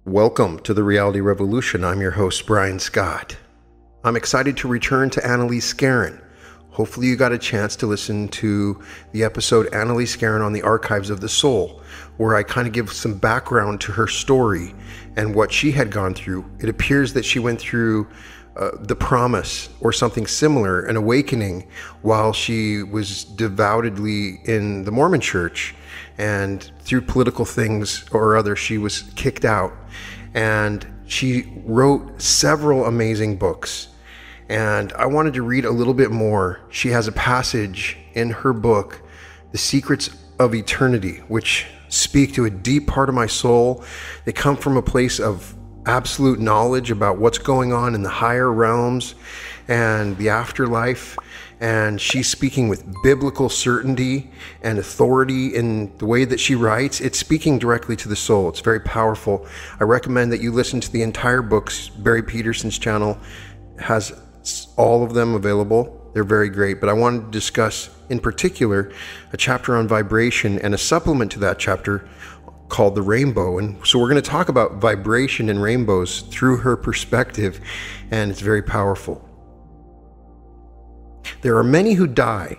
Welcome to the Reality Revolution. I'm your host, Brian Scott. I'm excited to return to Annalee Skarin. Hopefully you got a chance to listen to the episode Annalee Skarin on the Archives of the Soul, where I kind of give some background to her story and what she had gone through. It appears that she went through the promise or something similar, an awakening, while she was devoutedly in the Mormon church, and through political things or other she was kicked out, and she wrote several amazing books. And I wanted to read a little bit more. She has a passage in her book, The Secrets of Eternity, which speak to a deep part of my soul. They come from a place of absolute knowledge about what's going on in the higher realms and the afterlife. And she's speaking with biblical certainty and authority in the way that she writes. It's speaking directly to the soul. It's very powerful. I recommend that you listen to the entire books. Barry Peterson's channel has all of them available. They're very great. But I wanted to discuss in particular a chapter on vibration and a supplement to that chapter called The Rainbow. And so we're going to talk about vibration and rainbows through her perspective, and it's very powerful. There are many who die,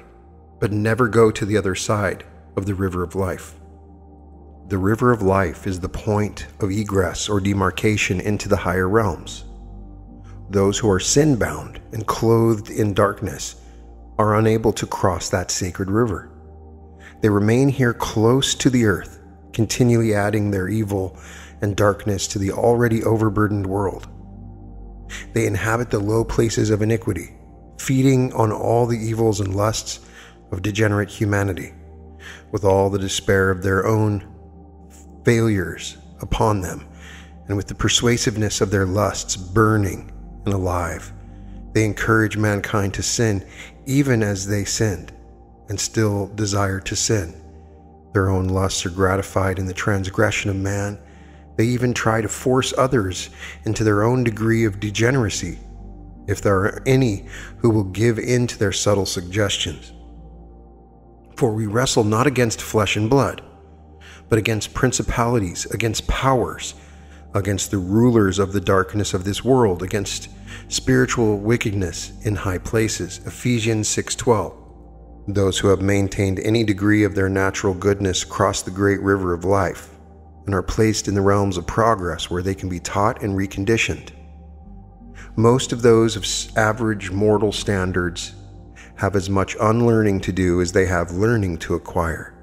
but never go to the other side of the river of life. The river of life is the point of egress or demarcation into the higher realms. Those who are sin-bound and clothed in darkness are unable to cross that sacred river. They remain here close to the earth, continually adding their evil and darkness to the already overburdened world. They inhabit the low places of iniquity, feeding on all the evils and lusts of degenerate humanity, with all the despair of their own failures upon them, and with the persuasiveness of their lusts burning and alive. They encourage mankind to sin even as they sinned and still desire to sin. Their own lusts are gratified in the transgression of man. They even try to force others into their own degree of degeneracy, if there are any who will give in to their subtle suggestions. For we wrestle not against flesh and blood, but against principalities, against powers, against the rulers of the darkness of this world, against spiritual wickedness in high places. Ephesians 6:12. Those who have maintained any degree of their natural goodness cross the great river of life and are placed in the realms of progress where they can be taught and reconditioned. Most of those of average mortal standards have as much unlearning to do as they have learning to acquire.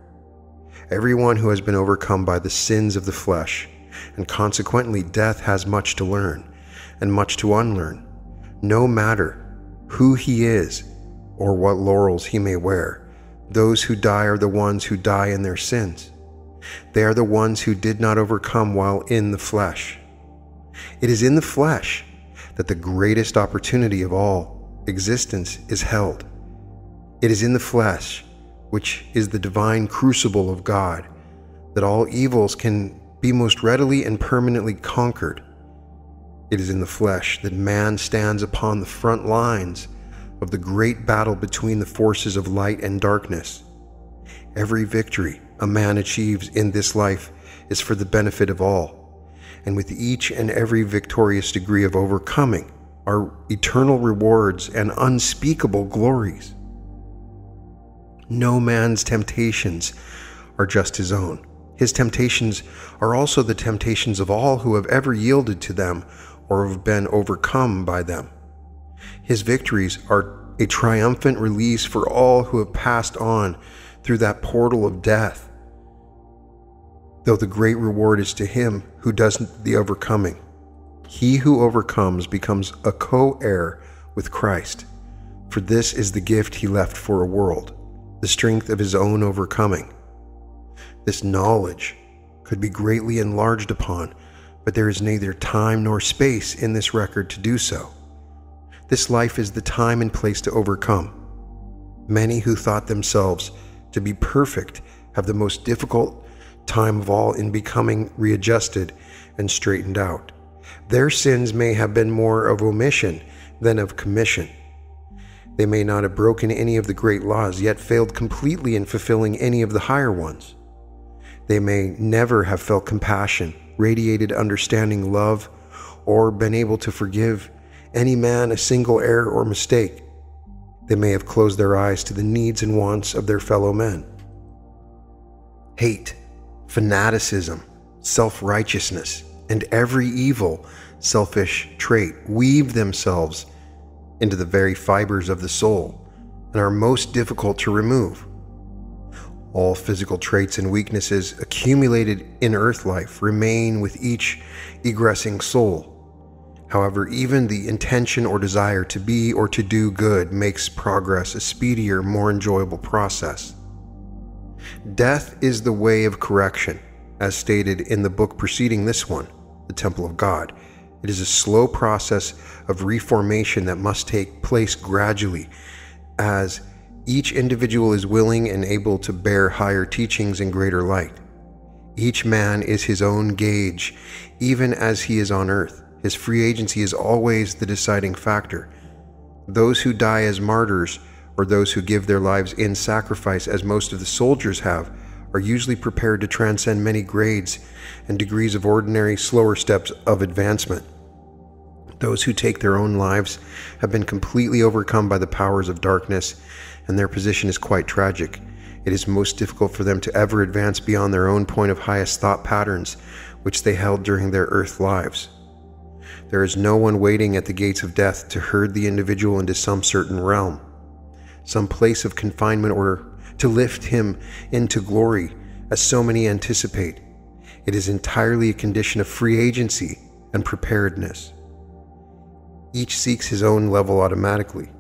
Everyone who has been overcome by the sins of the flesh, and consequently death, has much to learn and much to unlearn, no matter who he is or what laurels he may wear. Those who die are the ones who die in their sins. They are the ones who did not overcome while in the flesh. It is in the flesh that the greatest opportunity of all existence is held. It is in the flesh, which is the divine crucible of God, that all evils can be most readily and permanently conquered. It is in the flesh that man stands upon the front lines of the great battle between the forces of light and darkness. Every victory a man achieves in this life is for the benefit of all. And with each and every victorious degree of overcoming are eternal rewards and unspeakable glories. No man's temptations are just his own. His temptations are also the temptations of all who have ever yielded to them or have been overcome by them. His victories are a triumphant release for all who have passed on through that portal of death, though the great reward is to him who does the overcoming. He who overcomes becomes a co-heir with Christ, for this is the gift he left for a world, the strength of his own overcoming. This knowledge could be greatly enlarged upon, but there is neither time nor space in this record to do so. This life is the time and place to overcome. Many who thought themselves to be perfect have the most difficult time of all in becoming readjusted and straightened out. Their sins may have been more of omission than of commission. They may not have broken any of the great laws, yet failed completely in fulfilling any of the higher ones. They may never have felt compassion radiated understanding love, or been able to forgive any man a single error or mistake. They may have closed their eyes to the needs and wants of their fellow men. Hate, fanaticism, self-righteousness, and every evil, selfish trait weave themselves into the very fibers of the soul and are most difficult to remove. All physical traits and weaknesses accumulated in earth life remain with each egressing soul. However, even the intention or desire to be or to do good makes progress a speedier, more enjoyable process. Death is the way of correction, as stated in the book preceding this one, The Temple of God. It is a slow process of reformation that must take place gradually, as each individual is willing and able to bear higher teachings and greater light. Each man is his own gauge, even as he is on earth. His free agency is always the deciding factor. Those who die as martyrs, or those who give their lives in sacrifice, as most of the soldiers have, are usually prepared to transcend many grades and degrees of ordinary, slower steps of advancement. Those who take their own lives have been completely overcome by the powers of darkness, and their position is quite tragic. It is most difficult for them to ever advance beyond their own point of highest thought patterns, which they held during their earth lives. There is no one waiting at the gates of death to herd the individual into some certain realm, some place of confinement, or to lift him into glory, as so many anticipate. It is entirely a condition of free agency and preparedness. Each seeks his own level automatically.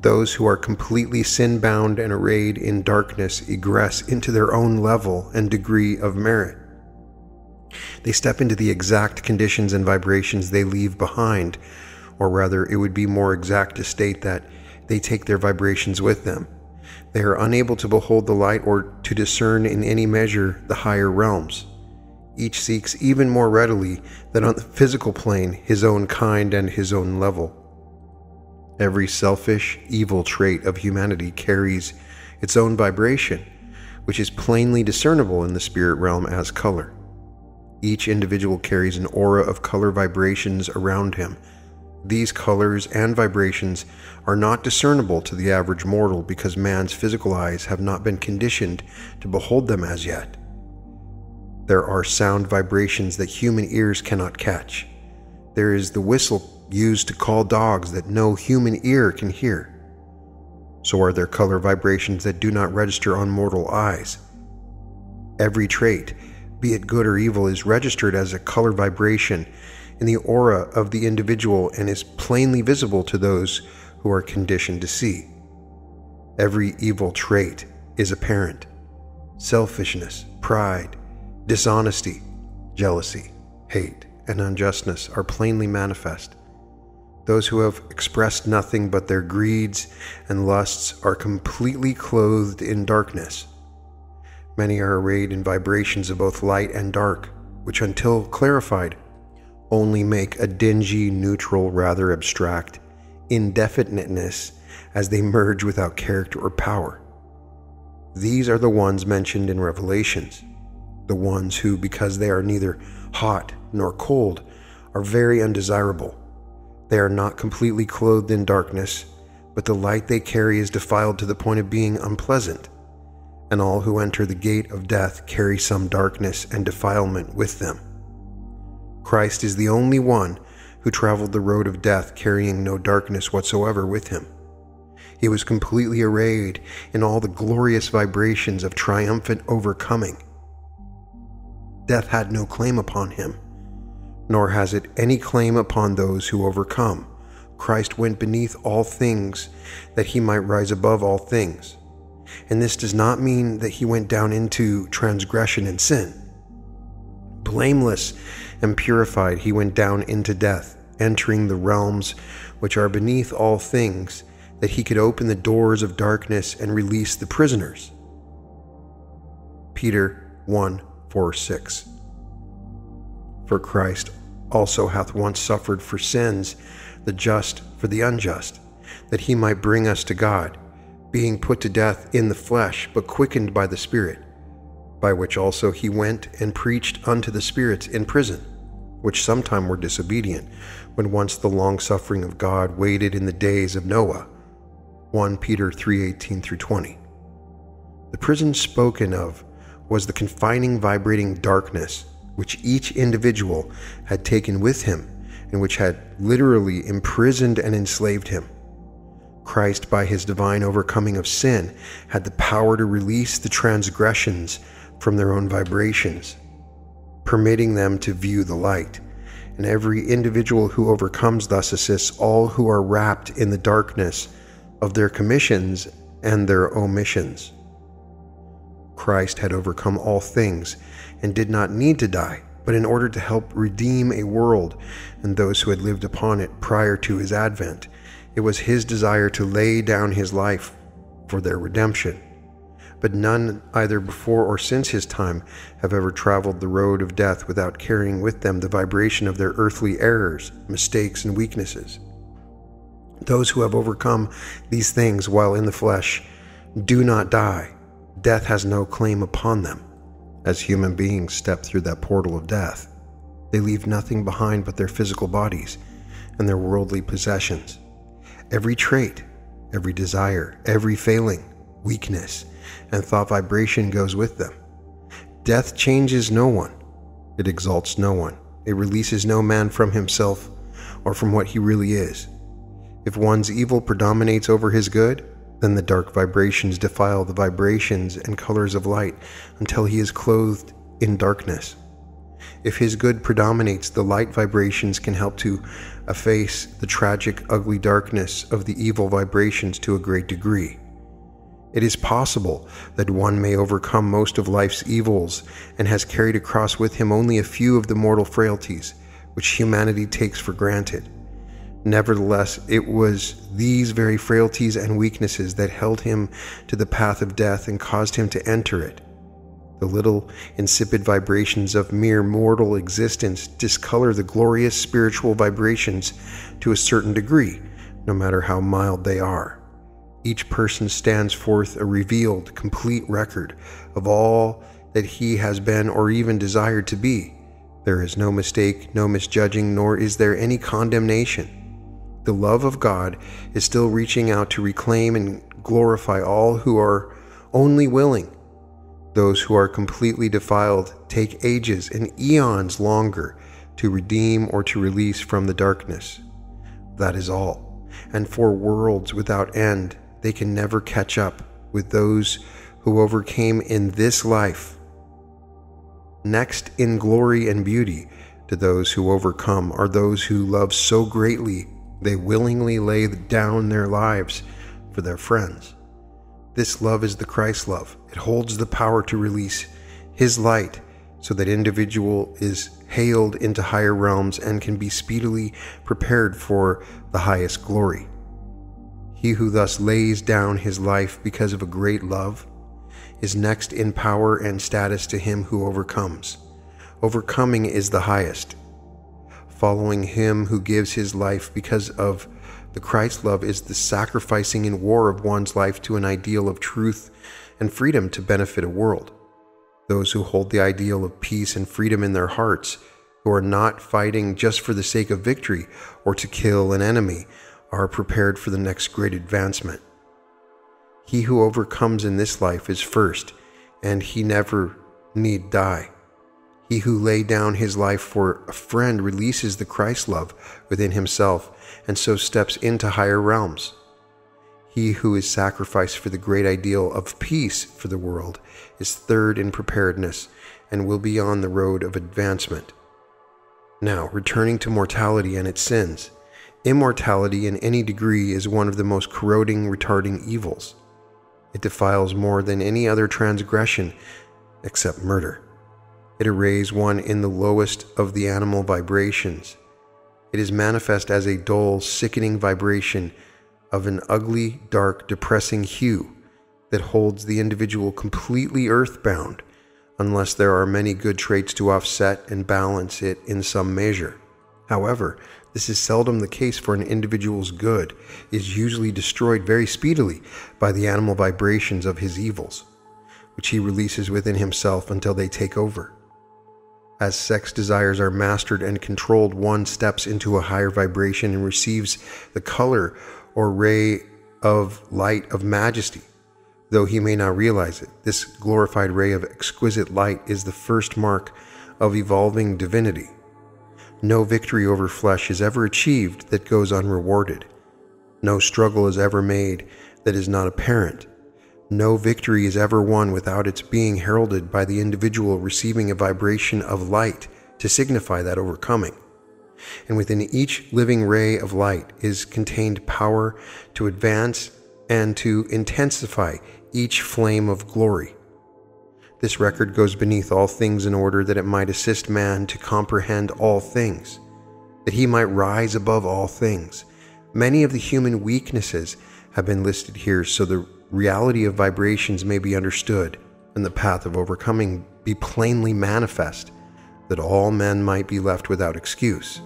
Those who are completely sin-bound and arrayed in darkness egress into their own level and degree of merit. They step into the exact conditions and vibrations they leave behind, or rather, it would be more exact to state that they take their vibrations with them. They are unable to behold the light or to discern in any measure the higher realms. Each seeks even more readily than on the physical plane his own kind and his own level. Every selfish, evil trait of humanity carries its own vibration, which is plainly discernible in the spirit realm as color. Each individual carries an aura of color vibrations around him. These colors and vibrations are not discernible to the average mortal because man's physical eyes have not been conditioned to behold them as yet. There are sound vibrations that human ears cannot catch. There is the whistle used to call dogs that no human ear can hear. So are there color vibrations that do not register on mortal eyes. Every trait, be it good or evil, is registered as a color vibration in the aura of the individual and is plainly visible to those who are conditioned to see. Every evil trait is apparent. Selfishness, pride, dishonesty, jealousy, hate, and unjustness are plainly manifest. Those who have expressed nothing but their greeds and lusts are completely clothed in darkness. Many are arrayed in vibrations of both light and dark, which until clarified, only make a dingy, neutral, rather abstract indefiniteness as they merge without character or power. These are the ones mentioned in Revelations, the ones who, because they are neither hot nor cold, are very undesirable. They are not completely clothed in darkness, but the light they carry is defiled to the point of being unpleasant, and all who enter the gate of death carry some darkness and defilement with them. Christ is the only one who traveled the road of death carrying no darkness whatsoever with him. He was completely arrayed in all the glorious vibrations of triumphant overcoming. Death had no claim upon him, nor has it any claim upon those who overcome. Christ went beneath all things that he might rise above all things. And this does not mean that he went down into transgression and sin. Blameless and purified, he went down into death, entering the realms which are beneath all things, that he could open the doors of darkness and release the prisoners. Peter 1:4-6. For Christ also hath once suffered for sins, the just for the unjust, that he might bring us to God, being put to death in the flesh, but quickened by the Spirit, by which also he went and preached unto the spirits in prison, which sometime were disobedient, when once the long-suffering of God waited in the days of Noah. 1 Peter 3:18-20. The prison spoken of was the confining, vibrating darkness which each individual had taken with him and which had literally imprisoned and enslaved him. Christ, by his divine overcoming of sin, had the power to release the transgressions from their own vibrations, permitting them to view the light. And every individual who overcomes thus assists all who are wrapped in the darkness of their commissions and their omissions. Christ had overcome all things and did not need to die, but in order to help redeem a world and those who had lived upon it prior to his advent, it was his desire to lay down his life for their redemption. But none, either before or since his time, have ever traveled the road of death without carrying with them the vibration of their earthly errors, mistakes, and weaknesses. Those who have overcome these things while in the flesh do not die. Death has no claim upon them. As human beings step through that portal of death, they leave nothing behind but their physical bodies and their worldly possessions. Every trait, every desire, every failing, weakness, and thought vibration goes with them. Death changes no one. It exalts no one. It releases no man from himself or from what he really is. If one's evil predominates over his good, then the dark vibrations defile the vibrations and colors of light until he is clothed in darkness. If his good predominates, the light vibrations can help to efface the tragic, ugly darkness of the evil vibrations to a great degree. It is possible that one may overcome most of life's evils and has carried across with him only a few of the mortal frailties which humanity takes for granted. Nevertheless, it was these very frailties and weaknesses that held him to the path of death and caused him to enter it. The little insipid vibrations of mere mortal existence discolor the glorious spiritual vibrations to a certain degree, no matter how mild they are. Each person stands forth a revealed, complete record of all that he has been or even desired to be. There is no mistake, no misjudging, nor is there any condemnation. The love of God is still reaching out to reclaim and glorify all who are only willing. Those who are completely defiled take ages and eons longer to redeem or to release from the darkness. That is all. And for worlds without end, they can never catch up with those who overcame in this life. Next in glory and beauty to those who overcome are those who love so greatly they willingly lay down their lives for their friends. This love is the Christ love. It holds the power to release his light so that individual is hailed into higher realms and can be speedily prepared for the highest glory. He who thus lays down his life because of a great love is next in power and status to him who overcomes. Overcoming is the highest. Following him who gives his life because of the Christ love is the sacrificing in war of one's life to an ideal of truth and freedom to benefit a world. Those who hold the ideal of peace and freedom in their hearts, who are not fighting just for the sake of victory or to kill an enemy, are prepared for the next great advancement. He who overcomes in this life is first, and he never need die. He who laid down his life for a friend releases the Christ love within himself and so steps into higher realms. He who is sacrificed for the great ideal of peace for the world is third in preparedness and will be on the road of advancement. Now, returning to mortality and its sins, immortality in any degree is one of the most corroding, retarding evils. It defiles more than any other transgression except murder. It arrays one in the lowest of the animal vibrations. It is manifest as a dull, sickening vibration of an ugly, dark, depressing hue that holds the individual completely earthbound, unless there are many good traits to offset and balance it in some measure. However, this is seldom the case, for an individual's good is usually destroyed very speedily by the animal vibrations of his evils. which he releases within himself until they take over. As sex desires are mastered and controlled, one steps into a higher vibration and receives the color or ray of light of majesty. Though he may not realize it, this glorified ray of exquisite light is the first mark of evolving divinity. No victory over flesh is ever achieved that goes unrewarded. No struggle is ever made that is not apparent. No victory is ever won without its being heralded by the individual receiving a vibration of light to signify that overcoming. And within each living ray of light is contained power to advance and to intensify each flame of glory. This record goes beneath all things in order that it might assist man to comprehend all things, that he might rise above all things. Many of the human weaknesses have been listed here so the reality of vibrations may be understood and the path of overcoming be plainly manifest, that all men might be left without excuse.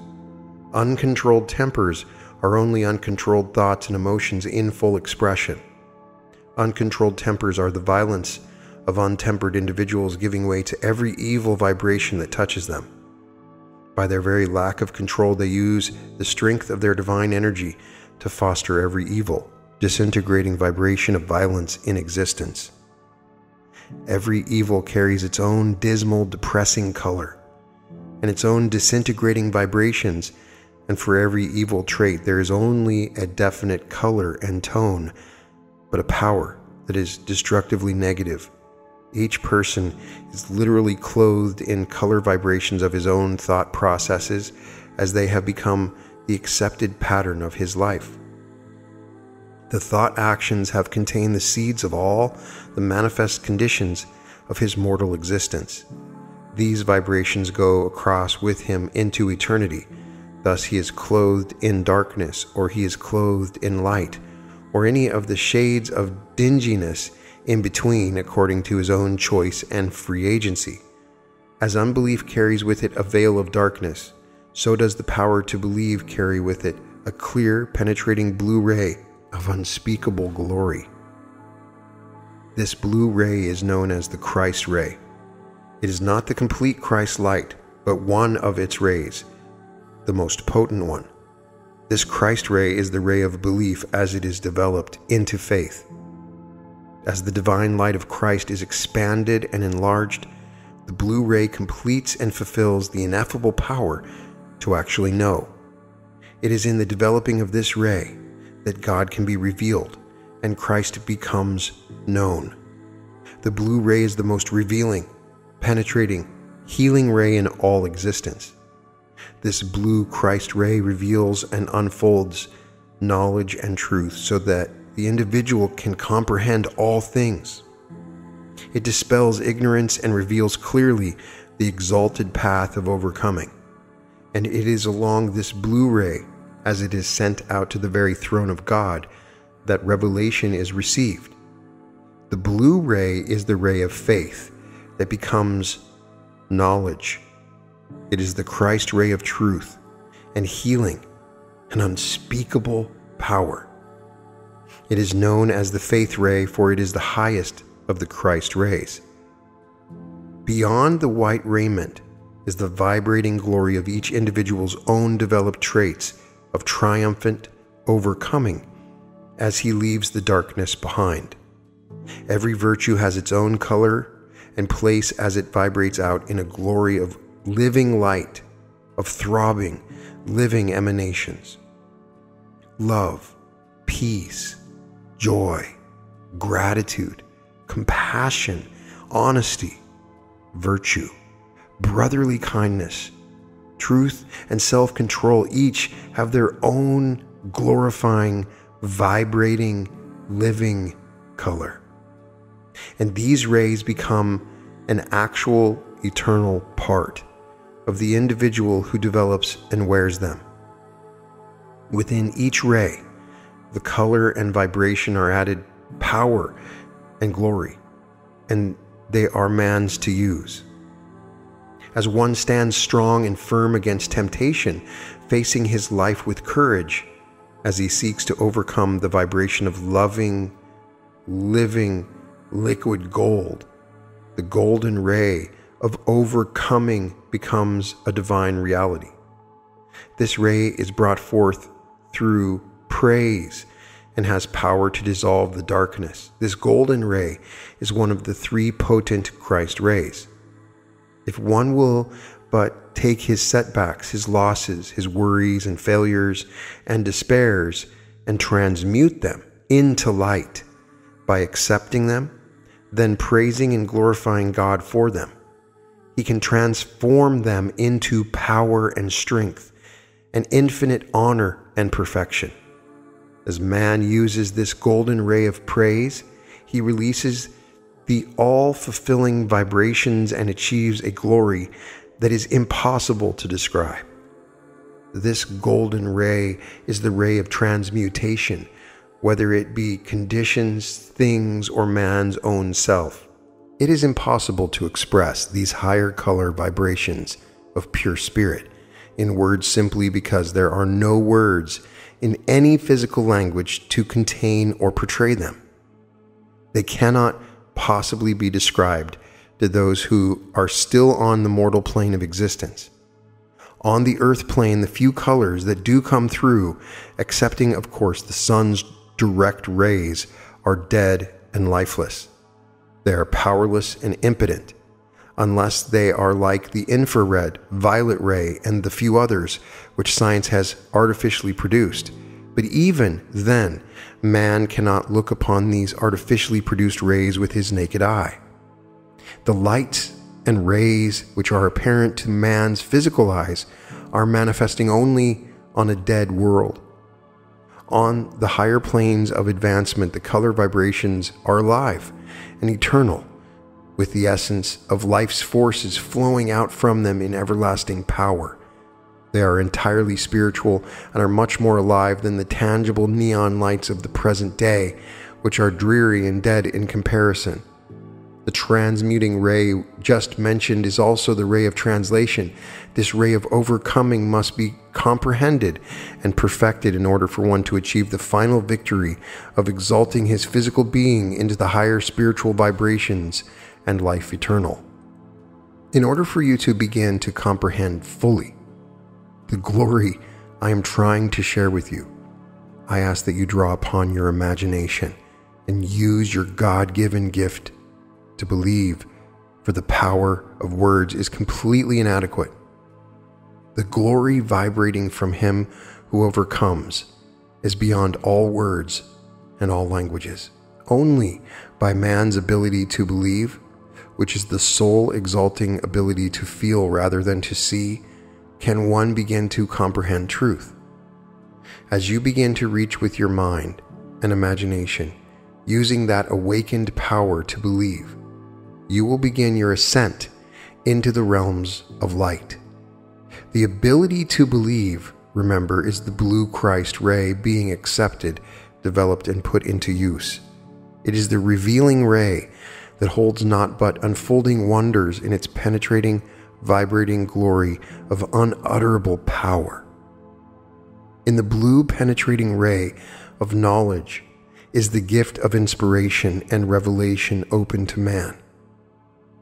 Uncontrolled tempers are only uncontrolled thoughts and emotions in full expression. Uncontrolled tempers are the violence of untempered individuals giving way to every evil vibration that touches them. By their very lack of control, they use the strength of their divine energy to foster every evil, disintegrating vibration of violence in existence. Every evil carries its own dismal, depressing color and its own disintegrating vibrations, and for every evil trait there is only a definite color and tone, but a power that is destructively negative. Each person is literally clothed in color vibrations of his own thought processes as they have become the accepted pattern of his life. The thought actions have contained the seeds of all the manifest conditions of his mortal existence. These vibrations go across with him into eternity. Thus he is clothed in darkness, or he is clothed in light, or any of the shades of dinginess in between, according to his own choice and free agency. As unbelief carries with it a veil of darkness, so does the power to believe carry with it a clear, penetrating blue ray of unspeakable glory. This blue ray is known as the Christ ray. It is not the complete Christ light, but one of its rays, the most potent one. This Christ ray is the ray of belief as it is developed into faith. As the divine light of Christ is expanded and enlarged, the blue ray completes and fulfills the ineffable power to actually know. It is in the developing of this ray that God can be revealed and Christ becomes known. The blue ray is the most revealing, penetrating, healing ray in all existence. This blue Christ ray reveals and unfolds knowledge and truth so that the individual can comprehend all things. It dispels ignorance and reveals clearly the exalted path of overcoming. And it is along this blue ray, as it is sent out to the very throne of God, that revelation is received. The blue ray is the ray of faith that becomes knowledge. It is the Christ ray of truth and healing and unspeakable power. It is known as the faith ray, for it is the highest of the Christ rays. Beyond the white raiment is the vibrating glory of each individual's own developed traits of triumphant overcoming as he leaves the darkness behind. Every virtue has its own color and place as it vibrates out in a glory of living light, of throbbing, living emanations. Love, peace, joy, gratitude, compassion, honesty, virtue, brotherly kindness, truth, and self-control each have their own glorifying, vibrating, living color. And these rays become an actual eternal part of the individual who develops and wears them. Within each ray, the color and vibration are added power and glory, and they are man's to use. As one stands strong and firm against temptation, facing his life with courage, as he seeks to overcome the vibration of loving, living, liquid gold The golden ray of overcoming becomes a divine reality. This ray is brought forth through praise and has power to dissolve the darkness. This golden ray is one of the three potent Christ rays. If one will but take his setbacks, his losses, his worries and failures and despairs and transmute them into light by accepting them, then praising and glorifying God for them, he can transform them into power and strength and infinite honor and perfection. As man uses this golden ray of praise, he releases the all-fulfilling vibrations and achieves a glory that is impossible to describe. This golden ray is the ray of transmutation, whether it be conditions, things, or man's own self. It is impossible to express these higher color vibrations of pure spirit in words simply because there are no words in any physical language to contain or portray them. They cannot possibly be described to those who are still on the mortal plane of existence. On the earth plane, the few colors that do come through, excepting of course the sun's direct rays, are dead and lifeless. They are powerless and impotent, unless they are like the infrared, violet ray, and the few others which science has artificially produced. But even then, man cannot look upon these artificially produced rays with his naked eye. The lights and rays which are apparent to man's physical eyes are manifesting only on a dead world. On the higher planes of advancement, the color vibrations are alive and eternal, with the essence of life's forces flowing out from them in everlasting power. They are entirely spiritual and are much more alive than the tangible neon lights of the present day, which are dreary and dead in comparison. The transmuting ray just mentioned is also the ray of translation. This ray of overcoming must be comprehended and perfected in order for one to achieve the final victory of exalting his physical being into the higher spiritual vibrations and life eternal. In order for you to begin to comprehend fully the glory I am trying to share with you, I ask that you draw upon your imagination and use your God-given gift to believe, for the power of words is completely inadequate. The glory vibrating from him who overcomes is beyond all words and all languages. Only by man's ability to believe, which is the soul exalting ability to feel rather than to see, can one begin to comprehend truth. As you begin to reach with your mind and imagination, using that awakened power to believe, you will begin your ascent into the realms of light. The ability to believe, remember, is the blue Christ ray being accepted, developed, and put into use. It is the revealing ray that holds not but unfolding wonders in its penetrating, vibrating glory of unutterable power. In the blue penetrating ray of knowledge is the gift of inspiration and revelation open to man.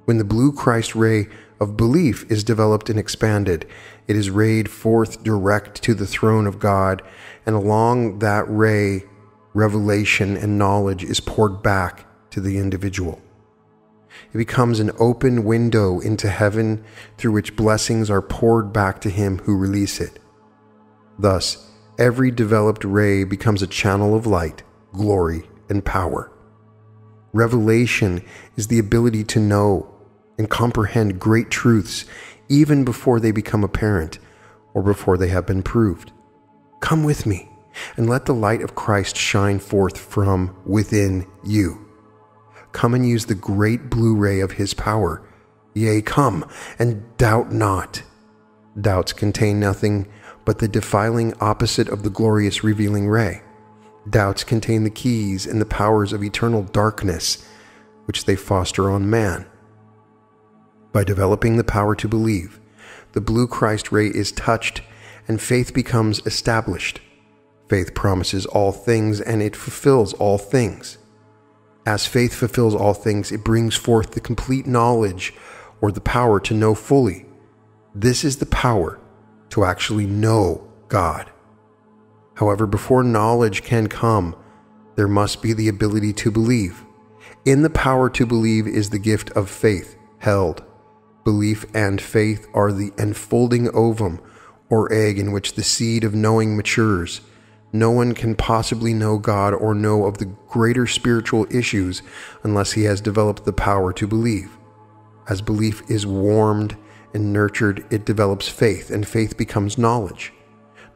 When the blue Christ ray of belief is developed and expanded, it is rayed forth direct to the throne of God, and along that ray, revelation and knowledge is poured back to the individual. It becomes an open window into heaven through which blessings are poured back to him who release it. Thus, every developed ray becomes a channel of light, glory, and power. Revelation is the ability to know and comprehend great truths even before they become apparent or before they have been proved. Come with me and let the light of Christ shine forth from within you. Come and use the great blue ray of his power. Yea, come and doubt not. Doubts contain nothing but the defiling opposite of the glorious revealing ray. Doubts contain the keys and the powers of eternal darkness, which they foster on man. By developing the power to believe, the blue Christ ray is touched and faith becomes established. Faith promises all things and it fulfills all things. As faith fulfills all things, it brings forth the complete knowledge or the power to know fully. This is the power to actually know God. However, before knowledge can come, there must be the ability to believe. In the power to believe is the gift of faith held. Belief and faith are the enfolding ovum or egg in which the seed of knowing matures. No one can possibly know God or know of the greater spiritual issues unless he has developed the power to believe. As belief is warmed and nurtured, it develops faith, and faith becomes knowledge.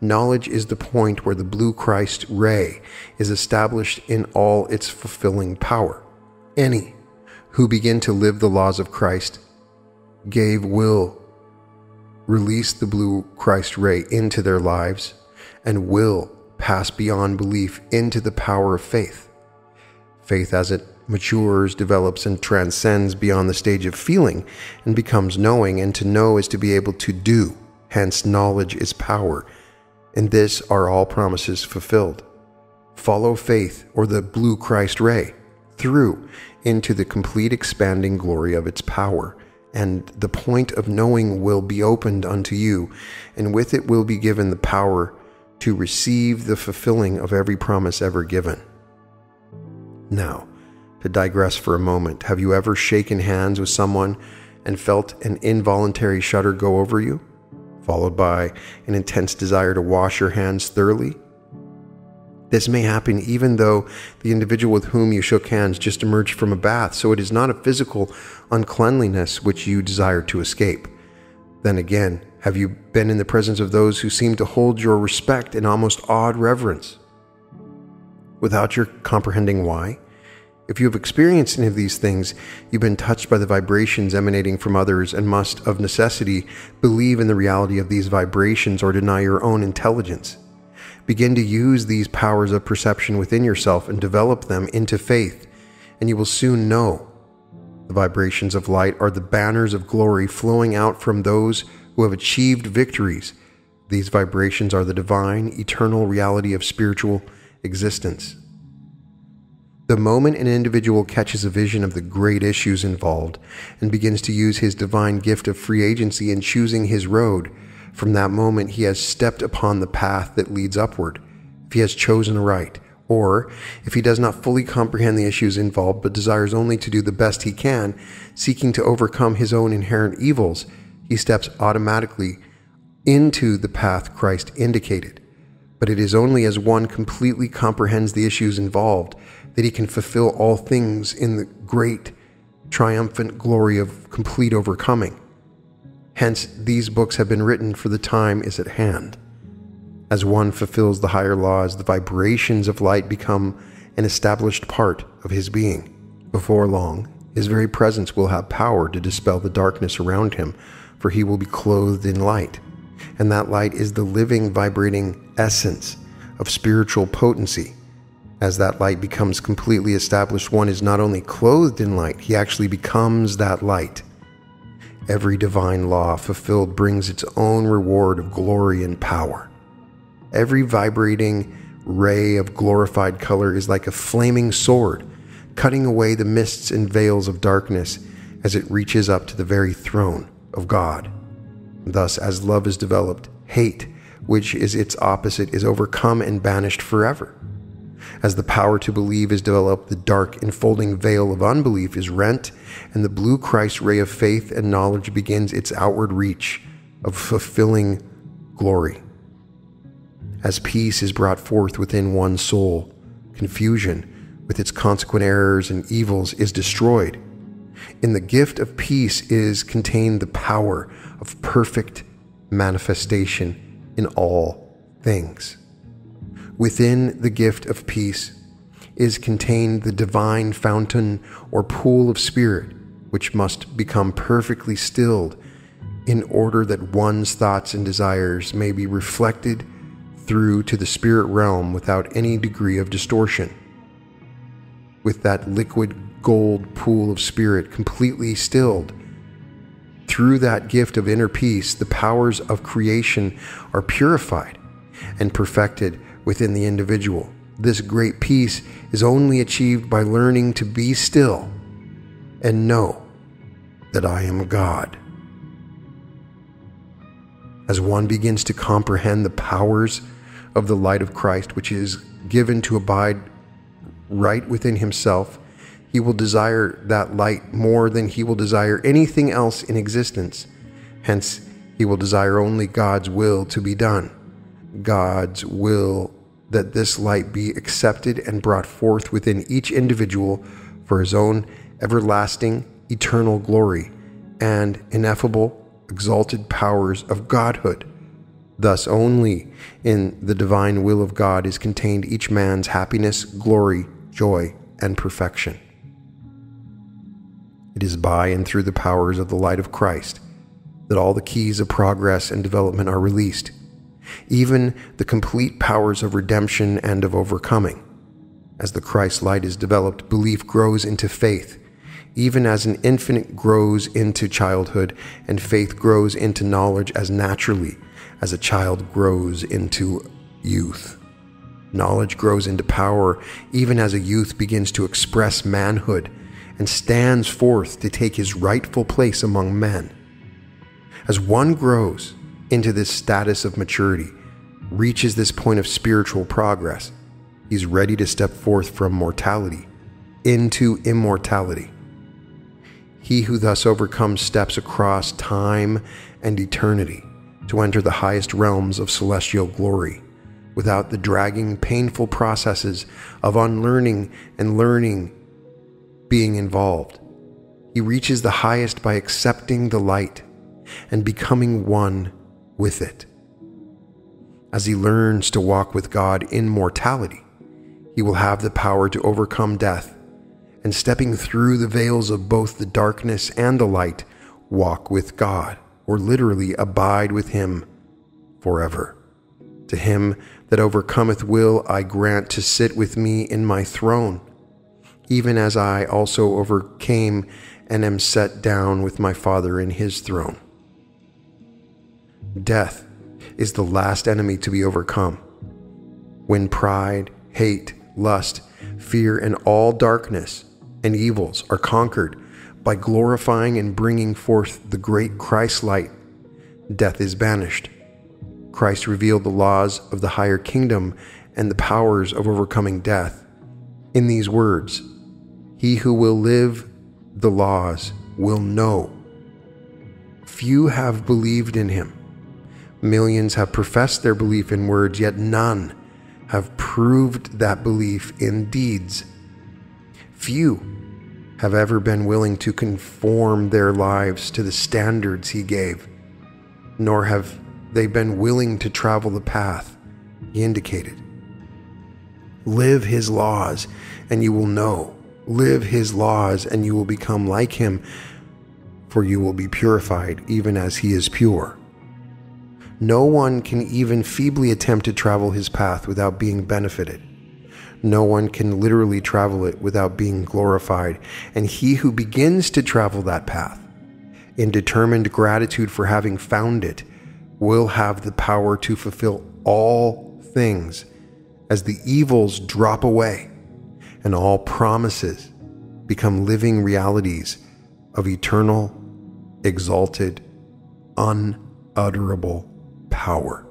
Knowledge is the point where the blue Christ ray is established in all its fulfilling power. Any who begin to live the laws of Christ will release the blue Christ ray into their lives and will pass beyond belief into the power of faith. Faith, as it matures, develops, and transcends beyond the stage of feeling and becomes knowing, and to know is to be able to do. Hence, knowledge is power. In this are all promises fulfilled. Follow faith, or the blue Christ ray, through into the complete expanding glory of its power, and the point of knowing will be opened unto you, and with it will be given the power to receive the fulfilling of every promise ever given. Now, to digress for a moment, have you ever shaken hands with someone and felt an involuntary shudder go over you, followed by an intense desire to wash your hands thoroughly? This may happen even though the individual with whom you shook hands just emerged from a bath, so it is not a physical uncleanliness which you desire to escape. Then again, have you been in the presence of those who seem to hold your respect in almost awed reverence, without your comprehending why? If you have experienced any of these things, you've been touched by the vibrations emanating from others and must, of necessity, believe in the reality of these vibrations or deny your own intelligence. Begin to use these powers of perception within yourself and develop them into faith, and you will soon know. The vibrations of light are the banners of glory flowing out from those who have achieved victories. These vibrations are the divine, eternal reality of spiritual existence. The moment an individual catches a vision of the great issues involved and begins to use his divine gift of free agency in choosing his road, from that moment he has stepped upon the path that leads upward, if he has chosen right, or if he does not fully comprehend the issues involved but desires only to do the best he can, seeking to overcome his own inherent evils, he steps automatically into the path Christ indicated. But it is only as one completely comprehends the issues involved that he can fulfill all things in the great, triumphant glory of complete overcoming. Hence, these books have been written, for the time is at hand. As one fulfills the higher laws, the vibrations of light become an established part of his being. Before long, his very presence will have power to dispel the darkness around him, for he will be clothed in light. And that light is the living, vibrating essence of spiritual potency. As that light becomes completely established, one is not only clothed in light, he actually becomes that light. Every divine law fulfilled brings its own reward of glory and power. Every vibrating ray of glorified color is like a flaming sword, cutting away the mists and veils of darkness as it reaches up to the very throne of God. Thus, as love is developed, hate, which is its opposite, is overcome and banished forever. As the power to believe is developed, the dark, enfolding veil of unbelief is rent, and the blue Christ ray of faith and knowledge begins its outward reach of fulfilling glory. As peace is brought forth within one's soul, confusion, with its consequent errors and evils, is destroyed. In the gift of peace is contained the power of perfect manifestation in all things. Within the gift of peace is contained the divine fountain or pool of spirit, which must become perfectly stilled in order that one's thoughts and desires may be reflected through to the spirit realm without any degree of distortion. With that liquid gold pool of spirit completely stilled, through that gift of inner peace, the powers of creation are purified and perfected within the individual. This great peace is only achieved by learning to be still and know that I am God. As one begins to comprehend the powers of the light of Christ, which is given to abide right within himself, he will desire that light more than he will desire anything else in existence. Hence, he will desire only God's will to be done. God's will that this light be accepted and brought forth within each individual for his own everlasting, eternal glory and ineffable, exalted powers of Godhood. Thus only in the divine will of God is contained each man's happiness, glory, joy, and perfection. It is by and through the powers of the light of Christ that all the keys of progress and development are released, even the complete powers of redemption and of overcoming. As the Christ light is developed, belief grows into faith, even as an infant grows into childhood, and faith grows into knowledge as naturally as a child grows into youth. Knowledge grows into power, even as a youth begins to express manhood and stands forth to take his rightful place among men. As one grows into this status of maturity, reaches this point of spiritual progress, he's ready to step forth from mortality into immortality. He who thus overcomes steps across time and eternity to enter the highest realms of celestial glory without the dragging, painful processes of unlearning and learning being involved. He reaches the highest by accepting the light and becoming one with it. As he learns to walk with God in mortality, he will have the power to overcome death, and stepping through the veils of both the darkness and the light, walk with God, or literally abide with him forever. To him that overcometh will I grant to sit with me in my throne, even as I also overcame and am set down with my Father in his throne. Death is the last enemy to be overcome. When pride, hate, lust, fear, and all darkness and evils are conquered by glorifying and bringing forth the great Christ light, death is banished. Christ revealed the laws of the higher kingdom and the powers of overcoming death in these words: "He who will live the laws will know." Few have believed in him. Millions have professed their belief in words, yet none have proved that belief in deeds. Few have ever been willing to conform their lives to the standards he gave, nor have they been willing to travel the path he indicated. Live his laws and you will know. Live his laws and you will become like him, for you will be purified even as he is pure. No one can even feebly attempt to travel his path without being benefited. No one can literally travel it without being glorified. And he who begins to travel that path in determined gratitude for having found it will have the power to fulfill all things as the evils drop away and all promises become living realities of eternal, exalted, unutterable power.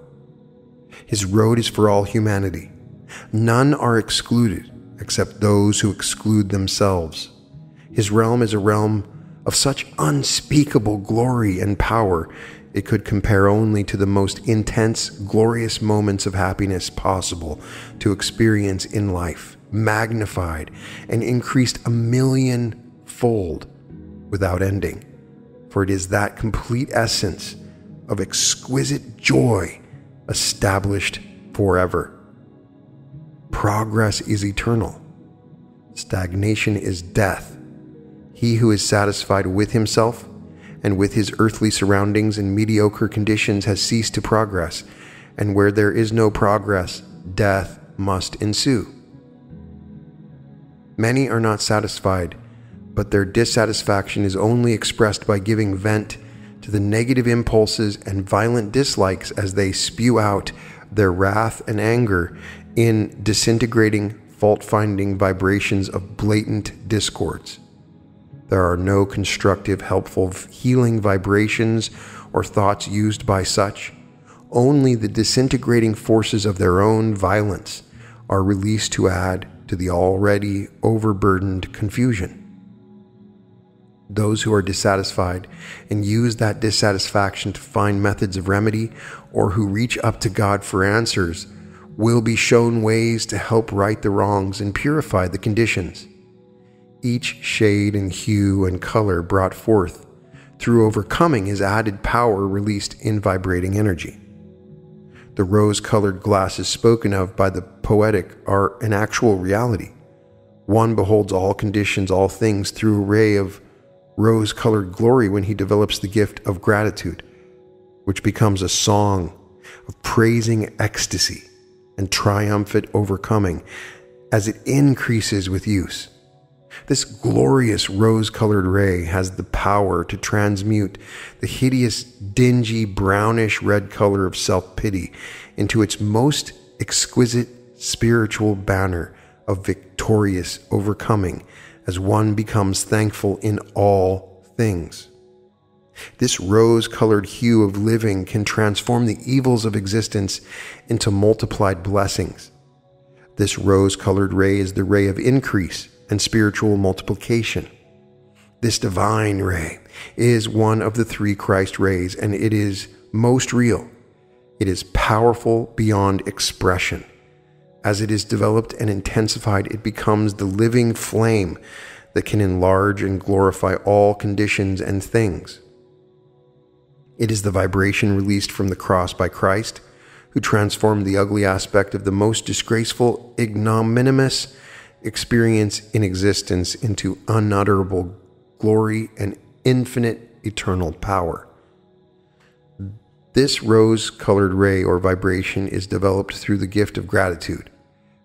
His road is for all humanity. None are excluded except those who exclude themselves. His realm is a realm of such unspeakable glory and power, it could compare only to the most intense, glorious moments of happiness possible to experience in life, magnified and increased 1,000,000-fold without ending. For it is that complete essence of exquisite joy established forever. Progress is eternal. Stagnation is death. He who is satisfied with himself and with his earthly surroundings and mediocre conditions has ceased to progress, and where there is no progress, death must ensue. Many are not satisfied, but their dissatisfaction is only expressed by giving vent to the negative impulses and violent dislikes as they spew out their wrath and anger in disintegrating, fault-finding vibrations of blatant discords. There are no constructive, helpful, healing vibrations or thoughts used by such. Only the disintegrating forces of their own violence are released to add to the already overburdened confusion. Those who are dissatisfied and use that dissatisfaction to find methods of remedy, or who reach up to God for answers, will be shown ways to help right the wrongs and purify the conditions. Each shade and hue and color brought forth through overcoming is added power released in vibrating energy. The rose-colored glasses spoken of by the poetic are an actual reality. One beholds all conditions, all things through a ray of rose-colored glory when he develops the gift of gratitude, which becomes a song of praising ecstasy and triumphant overcoming as it increases with use. This glorious rose-colored ray has the power to transmute the hideous, dingy, brownish red color of self-pity into its most exquisite spiritual banner of victorious overcoming as one becomes thankful in all things. This rose-colored hue of living can transform the evils of existence into multiplied blessings. This rose-colored ray is the ray of increase and spiritual multiplication. This divine ray is one of the three Christ rays, and it is most real. It is powerful beyond expression. As it is developed and intensified, it becomes the living flame that can enlarge and glorify all conditions and things. It is the vibration released from the cross by Christ, who transformed the ugly aspect of the most disgraceful, ignominious experience in existence into unutterable glory and infinite eternal power. This rose-colored ray or vibration is developed through the gift of gratitude.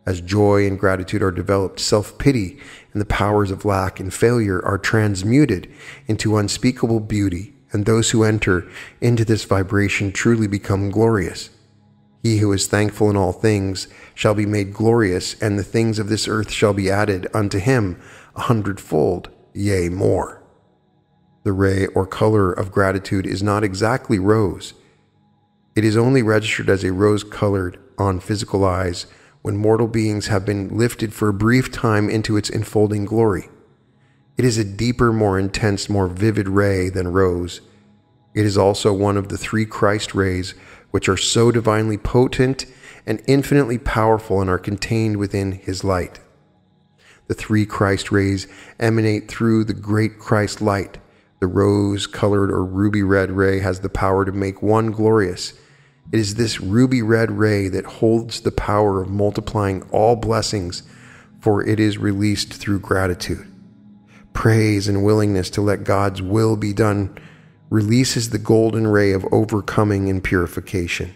As joy and gratitude are developed, self-pity and the powers of lack and failure are transmuted into unspeakable beauty, and those who enter into this vibration truly become glorious. He who is thankful in all things shall be made glorious, and the things of this earth shall be added unto him 100-fold, yea, more. The ray or color of gratitude is not exactly rose. It is only registered as a rose-colored on physical eyes when mortal beings have been lifted for a brief time into its enfolding glory. It is a deeper, more intense, more vivid ray than rose. It is also one of the three Christ rays, which are so divinely potent and infinitely powerful and are contained within his light. The three Christ rays emanate through the great Christ light. The rose-colored or ruby-red ray has the power to make one glorious. It is this ruby-red ray that holds the power of multiplying all blessings, for it is released through gratitude. Praise and willingness to let God's will be done releases the golden ray of overcoming and purification.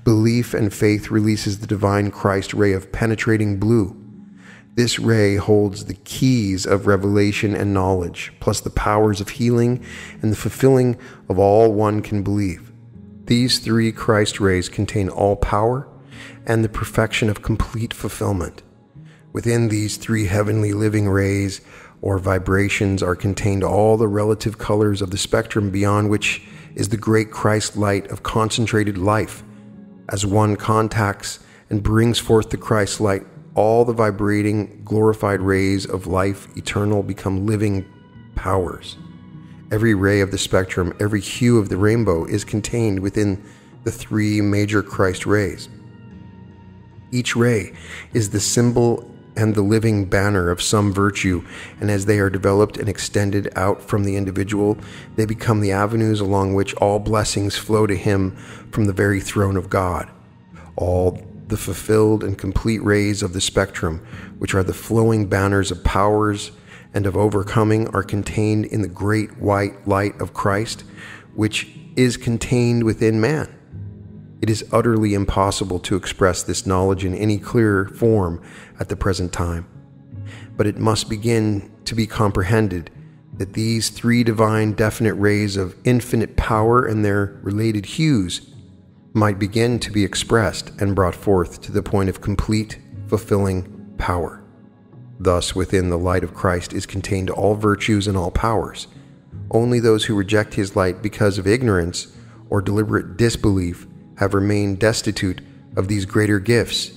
Belief and faith releases the divine Christ ray of penetrating blue. This ray holds the keys of revelation and knowledge, plus the powers of healing and the fulfilling of all one can believe. These three Christ rays contain all power and the perfection of complete fulfillment. Within these three heavenly living rays or vibrations are contained all the relative colors of the spectrum beyond which is the great Christ light of concentrated life. As one contacts and brings forth the Christ light, all the vibrating, glorified rays of life eternal become living powers. Every ray of the spectrum, every hue of the rainbow is contained within the three major Christ rays. Each ray is the symbol and the living banner of some virtue, and as they are developed and extended out from the individual, they become the avenues along which all blessings flow to him from the very throne of God. All the fulfilled and complete rays of the spectrum, which are the flowing banners of powers and of overcoming, are contained in the great white light of Christ, which is contained within man. It is utterly impossible to express this knowledge in any clearer form at the present time, but it must begin to be comprehended that these three divine definite rays of infinite power and their related hues might begin to be expressed and brought forth to the point of complete, fulfilling power. Thus, within the light of Christ is contained all virtues and all powers. Only those who reject his light because of ignorance or deliberate disbelief have remained destitute of these greater gifts.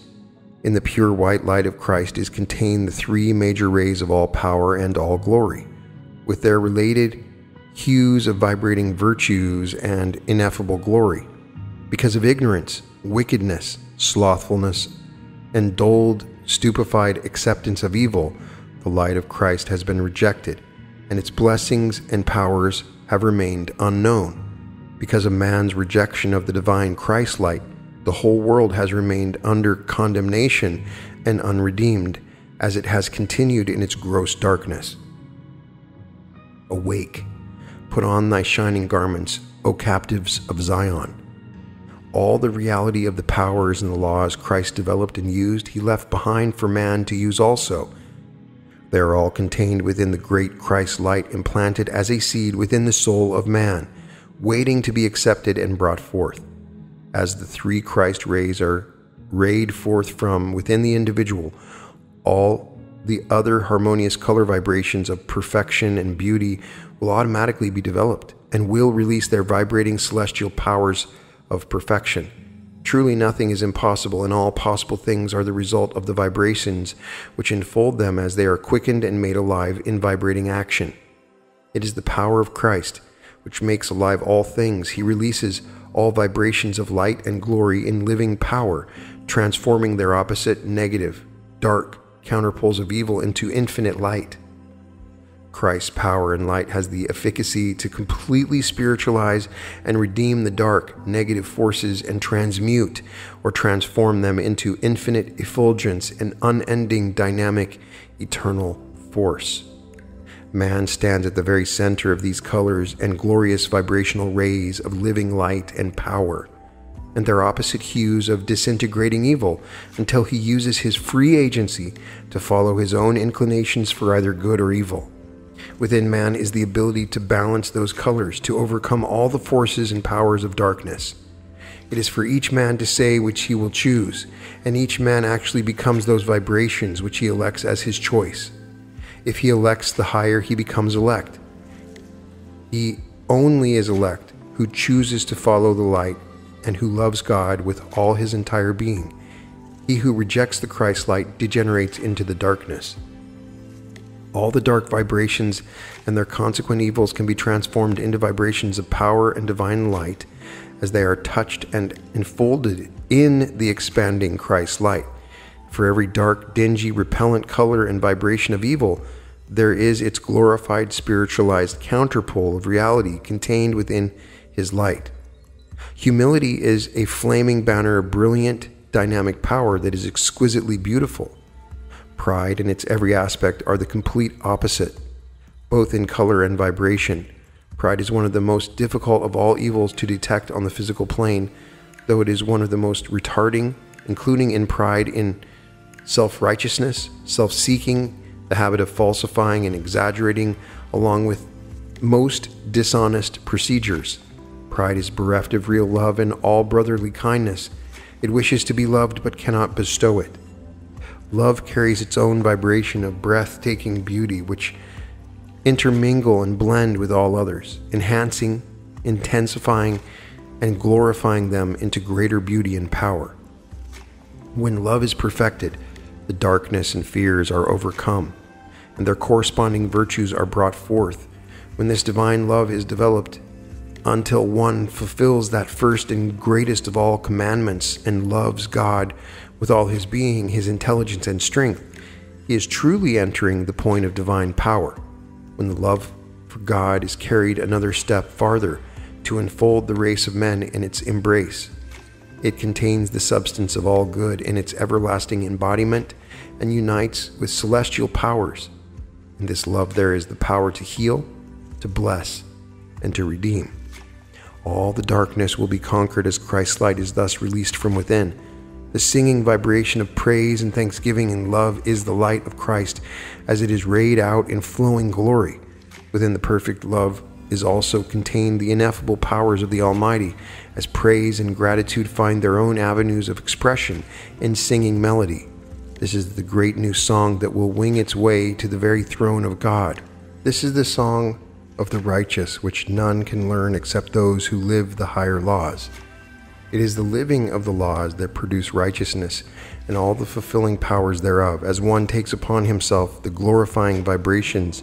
In the pure white light of Christ is contained the three major rays of all power and all glory, with their related hues of vibrating virtues and ineffable glory. Because of ignorance, wickedness, slothfulness, and dulled, stupefied acceptance of evil, the light of Christ has been rejected, and its blessings and powers have remained unknown. Because of man's rejection of the divine Christ light, the whole world has remained under condemnation and unredeemed, as it has continued in its gross darkness. Awake, put on thy shining garments, O captives of Zion. All the reality of the powers and the laws Christ developed and used, he left behind for man to use also. They are all contained within the great Christ light, implanted as a seed within the soul of man, waiting to be accepted and brought forth. As the three Christ rays are rayed forth from within the individual, all the other harmonious color vibrations of perfection and beauty will automatically be developed and will release their vibrating celestial powers of perfection. Truly nothing is impossible, and all possible things are the result of the vibrations which enfold them as they are quickened and made alive in vibrating action. It is the power of Christ which makes alive all things. He releases all vibrations of light and glory in living power, transforming their opposite, negative, dark counterpoles of evil into infinite light. Christ's power and light has the efficacy to completely spiritualize and redeem the dark, negative forces and transmute or transform them into infinite effulgence and unending, dynamic, eternal force. Man stands at the very center of these colors and glorious vibrational rays of living light and power, and their opposite hues of disintegrating evil, until he uses his free agency to follow his own inclinations for either good or evil. Within man is the ability to balance those colors, to overcome all the forces and powers of darkness. It is for each man to say which he will choose, and each man actually becomes those vibrations which he elects as his choice. If he elects the higher, he becomes elect. He only is elect who chooses to follow the light and who loves God with all his entire being. He who rejects the Christ light degenerates into the darkness. All the dark vibrations and their consequent evils can be transformed into vibrations of power and divine light as they are touched and enfolded in the expanding Christ light. For every dark, dingy, repellent color and vibration of evil, there is its glorified, spiritualized counterpole of reality contained within his light. Humility is a flaming banner of brilliant, dynamic power that is exquisitely beautiful. Pride in its every aspect are the complete opposite, both in color and vibration. Pride is one of the most difficult of all evils to detect on the physical plane, though it is one of the most retarding, including in pride in self-righteousness, self-seeking, the habit of falsifying and exaggerating, along with most dishonest procedures. Pride is bereft of real love and all brotherly kindness. It wishes to be loved but cannot bestow it. Love carries its own vibration of breathtaking beauty, which intermingle and blend with all others, enhancing, intensifying, and glorifying them into greater beauty and power. When love is perfected, the darkness and fears are overcome, and their corresponding virtues are brought forth. When this divine love is developed, until one fulfills that first and greatest of all commandments and loves God with all his being, his intelligence and strength, he is truly entering the point of divine power. When the love for God is carried another step farther to enfold the race of men in its embrace, it contains the substance of all good in its everlasting embodiment and unites with celestial powers. In this love there is the power to heal, to bless, and to redeem. All the darkness will be conquered as Christ's light is thus released from within. The singing vibration of praise and thanksgiving and love is the light of Christ as it is rayed out in flowing glory. Within the perfect love is also contained the ineffable powers of the Almighty, as praise and gratitude find their own avenues of expression in singing melody. This is the great new song that will wing its way to the very throne of God. This is the song of the righteous, which none can learn except those who live the higher laws. It is the living of the laws that produce righteousness and all the fulfilling powers thereof. As one takes upon himself the glorifying vibrations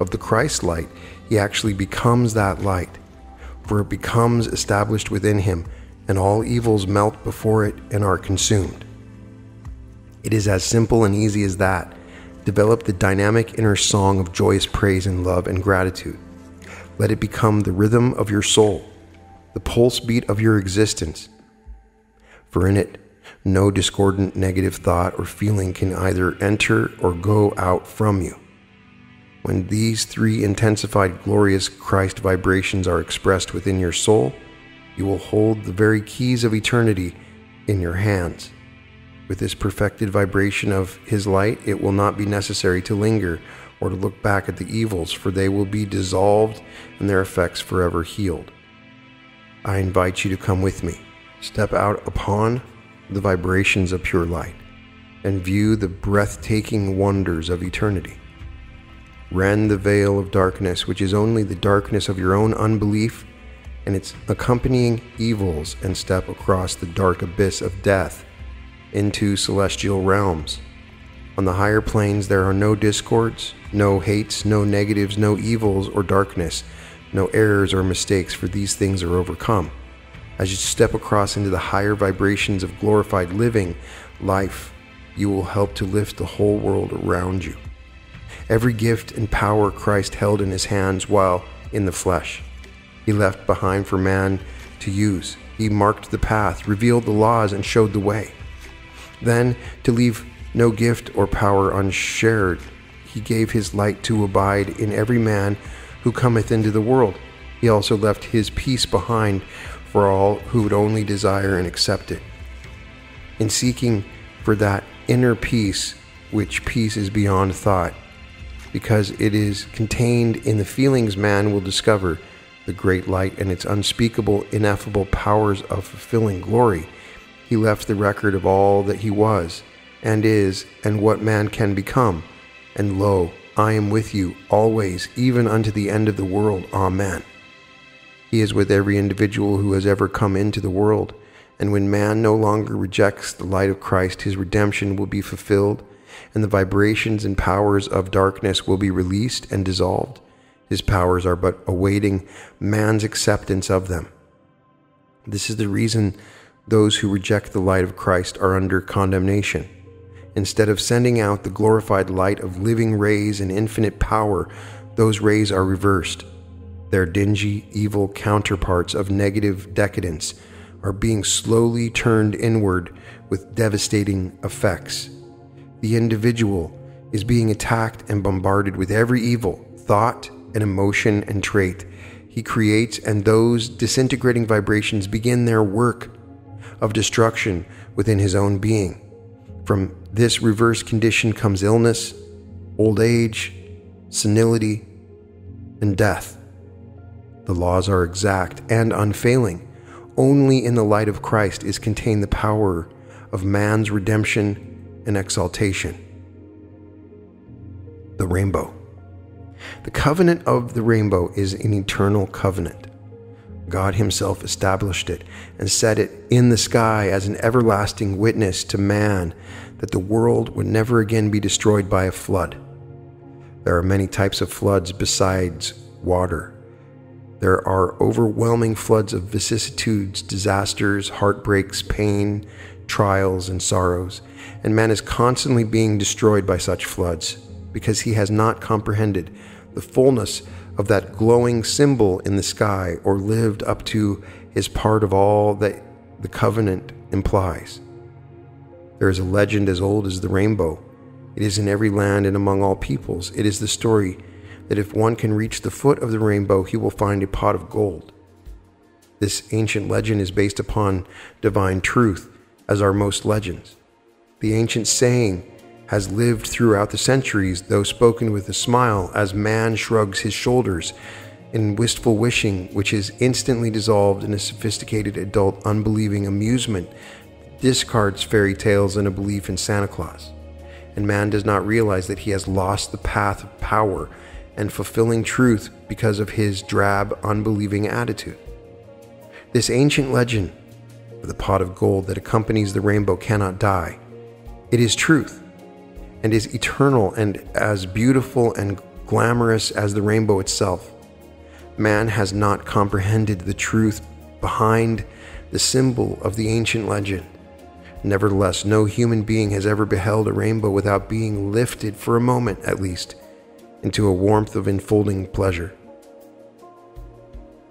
of the Christ light, he actually becomes that light, for it becomes established within him, and all evils melt before it and are consumed. It is as simple and easy as that. Develop the dynamic inner song of joyous praise and love and gratitude. Let it become the rhythm of your soul, the pulse beat of your existence. For in it, no discordant negative thought or feeling can either enter or go out from you. When these three intensified glorious Christ vibrations are expressed within your soul, you will hold the very keys of eternity in your hands. With this perfected vibration of His light, it will not be necessary to linger or to look back at the evils, for they will be dissolved and their effects forever healed. I invite you to come with me. Step out upon the vibrations of pure light and view the breathtaking wonders of eternity. Rend the veil of darkness, which is only the darkness of your own unbelief and its accompanying evils, and step across the dark abyss of death into celestial realms. On the higher planes there are no discords, no hates, no negatives, no evils or darkness, no errors or mistakes, for these things are overcome. As you step across into the higher vibrations of glorified living life, you will help to lift the whole world around you. Every gift and power Christ held in His hands while in the flesh, He left behind for man to use. He marked the path, revealed the laws, and showed the way. Then, to leave no gift or power unshared, He gave His light to abide in every man who cometh into the world. He also left His peace behind for all who would only desire and accept it. In seeking for that inner peace, which peace is beyond thought, because it is contained in the feelings, man will discover the great light and its unspeakable, ineffable powers of fulfilling glory. He left the record of all that He was and is and what man can become. And lo, I am with you always, even unto the end of the world. Amen. He is with every individual who has ever come into the world, and when man no longer rejects the light of Christ, his redemption will be fulfilled, and the vibrations and powers of darkness will be released and dissolved. His powers are but awaiting man's acceptance of them. This is the reason those who reject the light of Christ are under condemnation. Instead of sending out the glorified light of living rays and infinite power, those rays are reversed. Their dingy, evil counterparts of negative decadence are being slowly turned inward with devastating effects. The individual is being attacked and bombarded with every evil thought and emotion and trait he creates, and those disintegrating vibrations begin their work of destruction within his own being. From this reverse condition comes illness, old age, senility, and death. The laws are exact and unfailing. Only in the light of Christ is contained the power of man's redemption and exaltation. The rainbow. The covenant of the rainbow is an eternal covenant. God Himself established it and set it in the sky as an everlasting witness to man that the world would never again be destroyed by a flood. There are many types of floods besides water. There are overwhelming floods of vicissitudes, disasters, heartbreaks, pain, trials, and sorrows, and man is constantly being destroyed by such floods because he has not comprehended the fullness of that glowing symbol in the sky or lived up to his part of all that the covenant implies. There is a legend as old as the rainbow. It is in every land and among all peoples. It is the story that if one can reach the foot of the rainbow, he will find a pot of gold. This ancient legend is based upon divine truth, as are most legends. The ancient saying has lived throughout the centuries, though spoken with a smile, as man shrugs his shoulders in wistful wishing, which is instantly dissolved in a sophisticated adult unbelieving amusement, discards fairy tales and a belief in Santa Claus. And man does not realize that he has lost the path of power and fulfilling truth because of his drab, unbelieving attitude. This ancient legend of the pot of gold that accompanies the rainbow cannot die. It is truth, and is eternal and as beautiful and glamorous as the rainbow itself. Man has not comprehended the truth behind the symbol of the ancient legend. Nevertheless, no human being has ever beheld a rainbow without being lifted, for a moment at least, into a warmth of enfolding pleasure.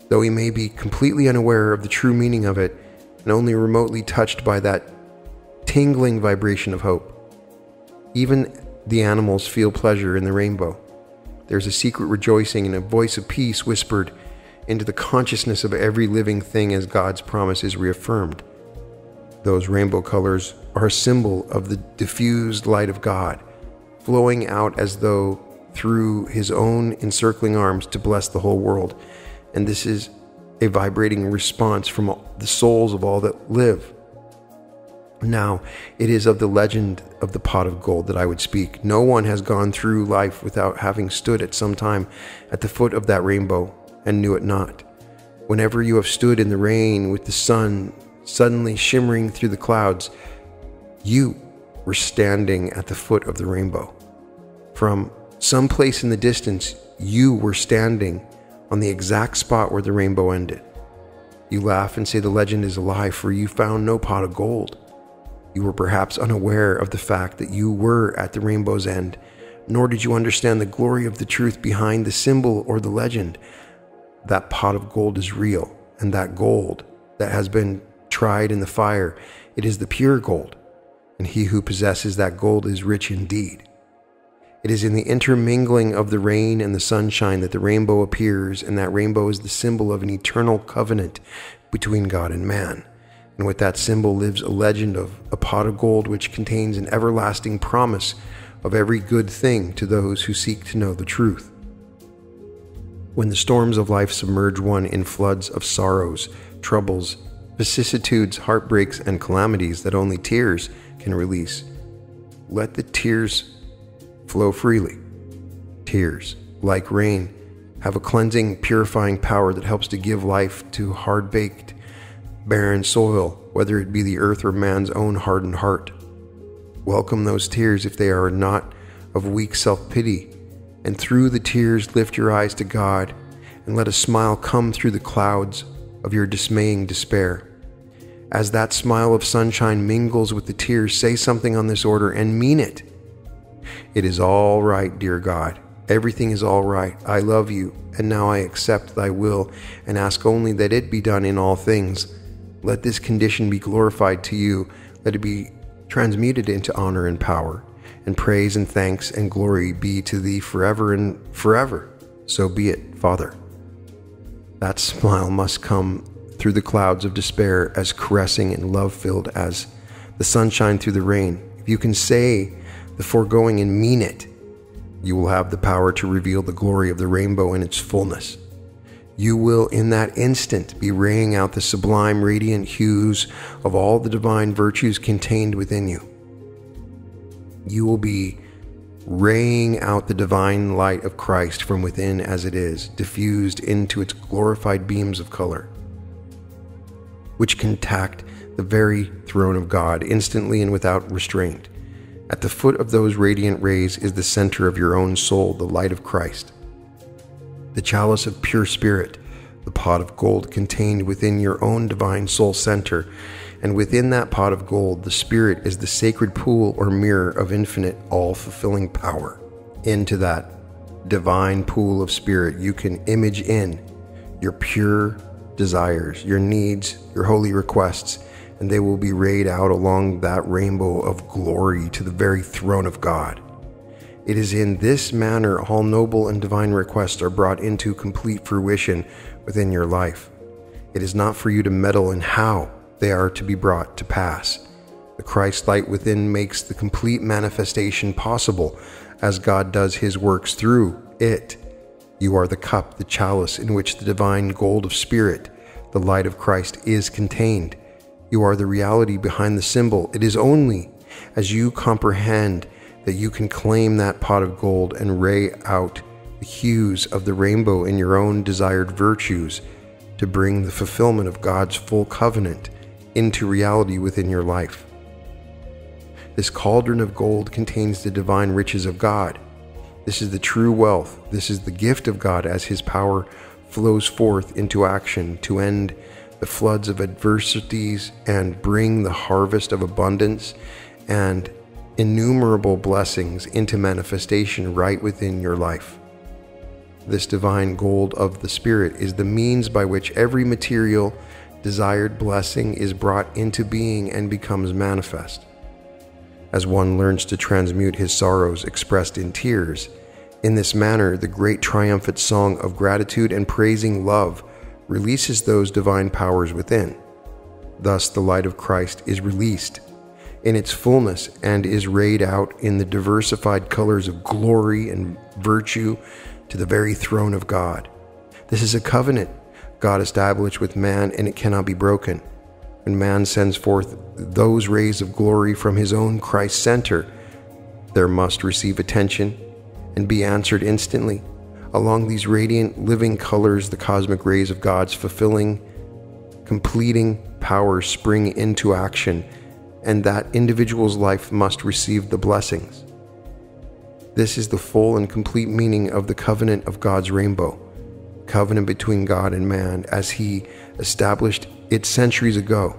Though he may be completely unaware of the true meaning of it and only remotely touched by that tingling vibration of hope, even the animals feel pleasure in the rainbow. There's a secret rejoicing and a voice of peace whispered into the consciousness of every living thing as God's promise is reaffirmed. Those rainbow colors are a symbol of the diffused light of God, flowing out as though through his own encircling arms to bless the whole world. And this is a vibrating response from the souls of all that live. Now, it is of the legend of the pot of gold that I would speak. No one has gone through life without having stood at some time at the foot of that rainbow and knew it not. Whenever you have stood in the rain with the sun suddenly shimmering through the clouds, you were standing at the foot of the rainbow. From some place in the distance, you were standing on the exact spot where the rainbow ended. You laugh and say the legend is a lie, for you found no pot of gold. You were perhaps unaware of the fact that you were at the rainbow's end, nor did you understand the glory of the truth behind the symbol or the legend. That pot of gold is real, and that gold that has been tried in the fire, it is the pure gold, and he who possesses that gold is rich indeed. It is in the intermingling of the rain and the sunshine that the rainbow appears, and that rainbow is the symbol of an eternal covenant between God and man. And with that symbol lives a legend of a pot of gold which contains an everlasting promise of every good thing to those who seek to know the truth. When the storms of life submerge one in floods of sorrows, troubles, vicissitudes, heartbreaks, and calamities that only tears can release, let the tears flow freely. Tears, like rain, have a cleansing, purifying power that helps to give life to hard-baked, barren soil, whether it be the earth or man's own hardened heart. Welcome those tears if they are not of weak self-pity, and through the tears lift your eyes to God, and let a smile come through the clouds of your dismaying despair. As that smile of sunshine mingles with the tears, say something on this order and mean it. It is all right, dear God. Everything is all right. I love you, and now I accept thy will and ask only that it be done in all things. Let this condition be glorified to you. Let it be transmuted into honor and power, and praise and thanks and glory be to thee forever and forever. So be it, Father. That smile must come through the clouds of despair, as caressing and love-filled as the sunshine through the rain. If you can say the foregoing and mean it, you will have the power to reveal the glory of the rainbow in its fullness. You will in that instant be raying out the sublime radiant hues of all the divine virtues contained within you. You will be raying out the divine light of Christ from within as it is, diffused into its glorified beams of color, which contact the very throne of God instantly and without restraint. At the foot of those radiant rays is the center of your own soul, the light of Christ. The chalice of pure spirit, the pot of gold contained within your own divine soul center, and within that pot of gold, the spirit is the sacred pool or mirror of infinite, all-fulfilling power. Into that divine pool of spirit, you can image in your pure desires, your needs, your holy requests, and they will be rayed out along that rainbow of glory to the very throne of God. It is in this manner all noble and divine requests are brought into complete fruition within your life. It is not for you to meddle in how they are to be brought to pass. The Christ light within makes the complete manifestation possible as God does his works through it. You are the cup, the chalice in which the divine gold of spirit, the light of Christ, is contained. You are the reality behind the symbol. It is only as you comprehend that you can claim that pot of gold and ray out the hues of the rainbow in your own desired virtues to bring the fulfillment of God's full covenant into reality within your life. This cauldron of gold contains the divine riches of God. This is the true wealth. This is the gift of God as His power flows forth into action to end the floods of adversities and bring the harvest of abundance and innumerable blessings into manifestation right within your life. This divine gold of the Spirit is the means by which every material desired blessing is brought into being and becomes manifest. As one learns to transmute his sorrows expressed in tears, in this manner the great triumphant song of gratitude and praising love releases those divine powers within. Thus the light of Christ is released in its fullness and is rayed out in the diversified colors of glory and virtue to the very throne of God. This is a covenant God established with man, and it cannot be broken. When man sends forth those rays of glory from his own Christ center, there must receive attention and be answered instantly. Along these radiant, living colors, the cosmic rays of God's fulfilling, completing power spring into action, and that individual's life must receive the blessings. This is the full and complete meaning of the covenant of God's rainbow, covenant between God and man as He established it centuries ago.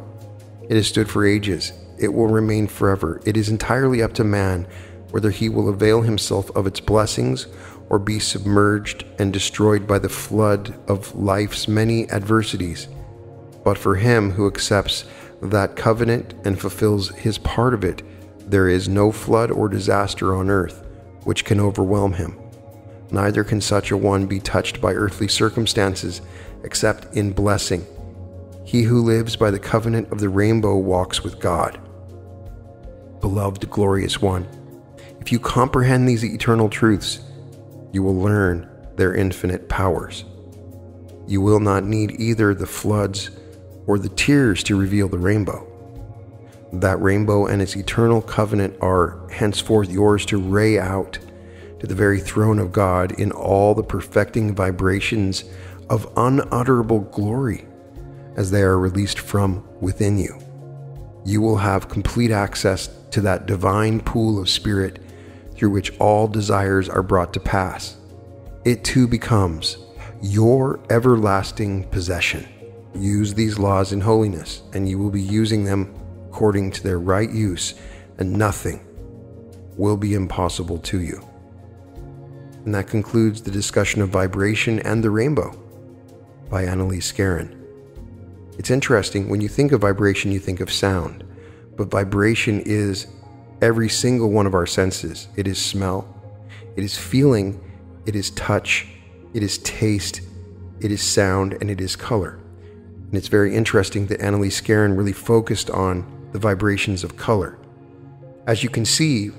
It has stood for ages. It will remain forever. It is entirely up to man whether he will avail himself of its blessings or be submerged and destroyed by the flood of life's many adversities. But for him who accepts that covenant and fulfills his part of it, there is no flood or disaster on earth which can overwhelm him. Neither can such a one be touched by earthly circumstances except in blessing. He who lives by the covenant of the rainbow walks with God. Beloved, glorious one, if you comprehend these eternal truths, you will learn their infinite powers. You will not need either the floods or the tears to reveal the rainbow. That rainbow and its eternal covenant are henceforth yours to ray out to the very throne of God in all the perfecting vibrations of unutterable glory as they are released from within you. You will have complete access to that divine pool of spirit through which all desires are brought to pass. It too becomes your everlasting possession. Use these laws in holiness, and you will be using them according to their right use, and nothing will be impossible to you. And that concludes the discussion of vibration and the rainbow by Annalee Skarin. It's interesting, when you think of vibration, you think of sound, but vibration is every single one of our senses. It is smell, it is feeling, it is touch, it is taste, it is sound, and it is color. And it's very interesting that Annalee Skarin really focused on the vibrations of color. As you can see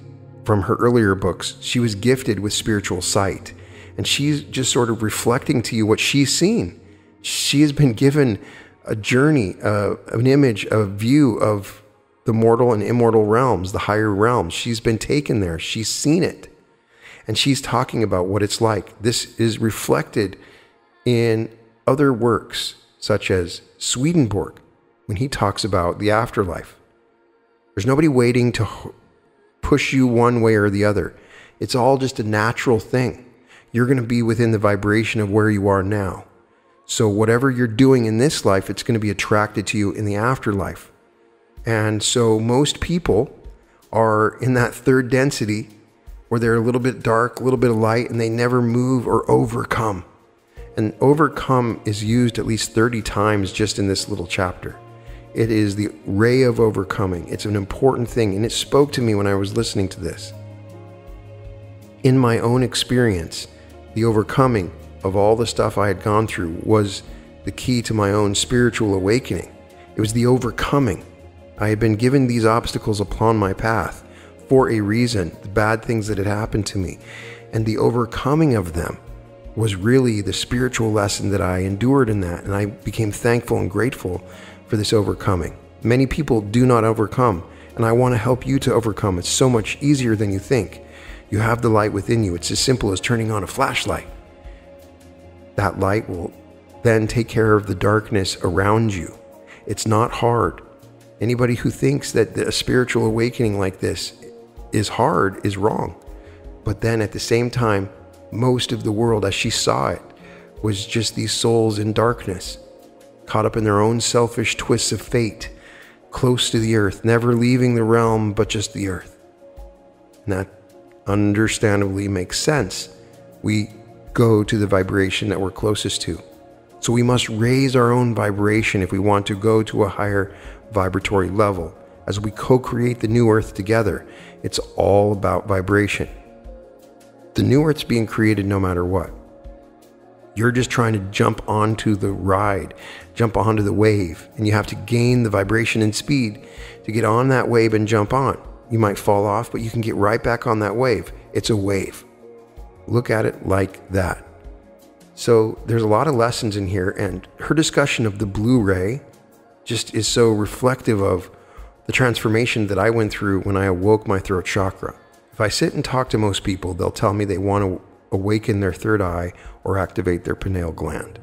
from her earlier books, she was gifted with spiritual sight, and she's just sort of reflecting to you what she's seen. She has been given a journey, an image, a view of the mortal and immortal realms, the higher realms. She's been taken there. She's seen it. And she's talking about what it's like. This is reflected in other works, such as Swedenborg, when he talks about the afterlife. There's nobody waiting to push you one way or the other. It's all just a natural thing. You're going to be within the vibration of where you are now. So whatever you're doing in this life, it's going to be attracted to you in the afterlife. And so most people are in that third density where they're a little bit dark, a little bit of light, and they never move or overcome. And overcome is used at least 30 times just in this little chapter. It is the ray of overcoming. It's an important thing, and it spoke to me when I was listening to this. In my own experience, the overcoming of all the stuff I had gone through was the key to my own spiritual awakening. It was the overcoming. I had been given these obstacles upon my path for a reason, the bad things that had happened to me, and the overcoming of them was really the spiritual lesson that I endured in that, and I became thankful and grateful for this overcoming. Many people do not overcome, and I want to help you to overcome. It's so much easier than you think. You have the light within you. It's as simple as turning on a flashlight. That light will then take care of the darkness around you. It's not hard. Anybody who thinks that a spiritual awakening like this is hard is wrong. But then at the same time, most of the world, as she saw it, was just these souls in darkness, caught up in their own selfish twists of fate, close to the earth, never leaving the realm but just the earth. And that understandably makes sense. We go to the vibration that we're closest to. So we must raise our own vibration if we want to go to a higher vibratory level. As we co-create the new earth together, it's all about vibration. The new earth's being created no matter what. You're just trying to jump onto the ride, jump onto the wave, and you have to gain the vibration and speed to get on that wave and jump on. You might fall off, but you can get right back on that wave. It's a wave. Look at it like that. So there's a lot of lessons in here, and her discussion of the blue ray just is so reflective of the transformation that I went through when I awoke my throat chakra. If I sit and talk to most people, they'll tell me they want to awaken their third eye or activate their pineal gland.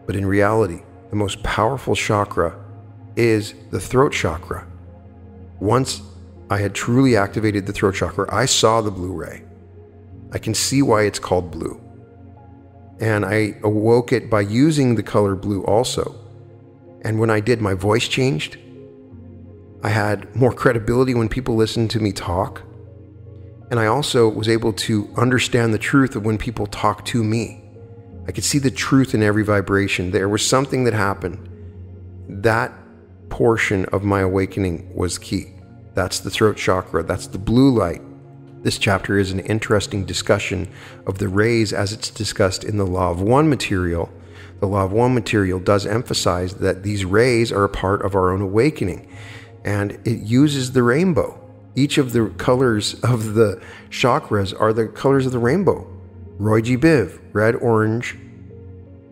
But in reality, the most powerful chakra is the throat chakra. Once I had truly activated the throat chakra, I saw the blue ray. I can see why it's called blue. And I awoke it by using the color blue also. And when I did, my voice changed. I had more credibility when people listened to me talk. And I also was able to understand the truth of when people talk to me. I could see the truth in every vibration. There was something that happened. That portion of my awakening was key. That's the throat chakra. That's the blue light. This chapter is an interesting discussion of the rays as it's discussed in the Law of One material. The Law of One material does emphasize that these rays are a part of our own awakening, and it uses the rainbow. Each of the colors of the chakras are the colors of the rainbow. Roy G. Biv, red, orange,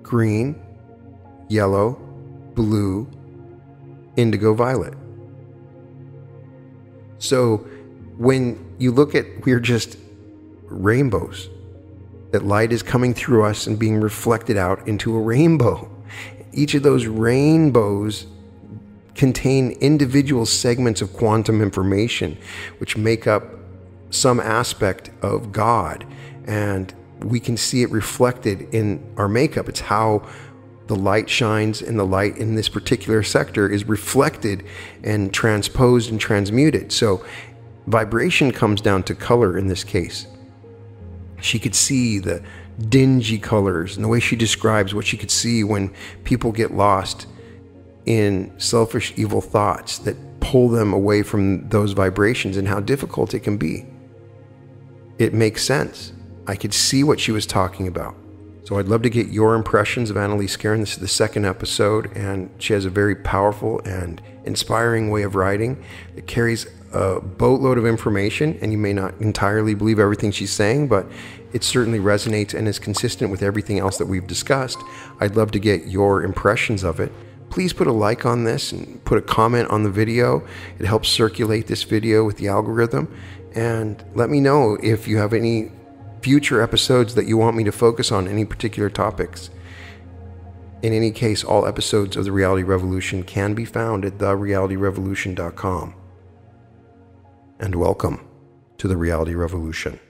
green, yellow, blue, indigo, violet. So when you look at, we're just rainbows. That light is coming through us and being reflected out into a rainbow. Each of those rainbows contain individual segments of quantum information which make up some aspect of God, and we can see it reflected in our makeup. It's how the light shines, and the light in this particular sector is reflected and transposed and transmuted. So vibration comes down to color in this case. She could see the dingy colors, and the way she describes what she could see when people get lost in selfish, evil thoughts that pull them away from those vibrations, and how difficult it can be. It makes sense. I could see what she was talking about. So I'd love to get your impressions of Annalee Skarin. This is the second episode, and she has a very powerful and inspiring way of writing that carries a boatload of information, and you may not entirely believe everything she's saying, but it certainly resonates and is consistent with everything else that we've discussed. I'd love to get your impressions of it. Please put a like on this and put a comment on the video. It helps circulate this video with the algorithm. And let me know if you have any future episodes that you want me to focus on, any particular topics. In any case, all episodes of The Reality Revolution can be found at therealityrevolution.com. And welcome to The Reality Revolution.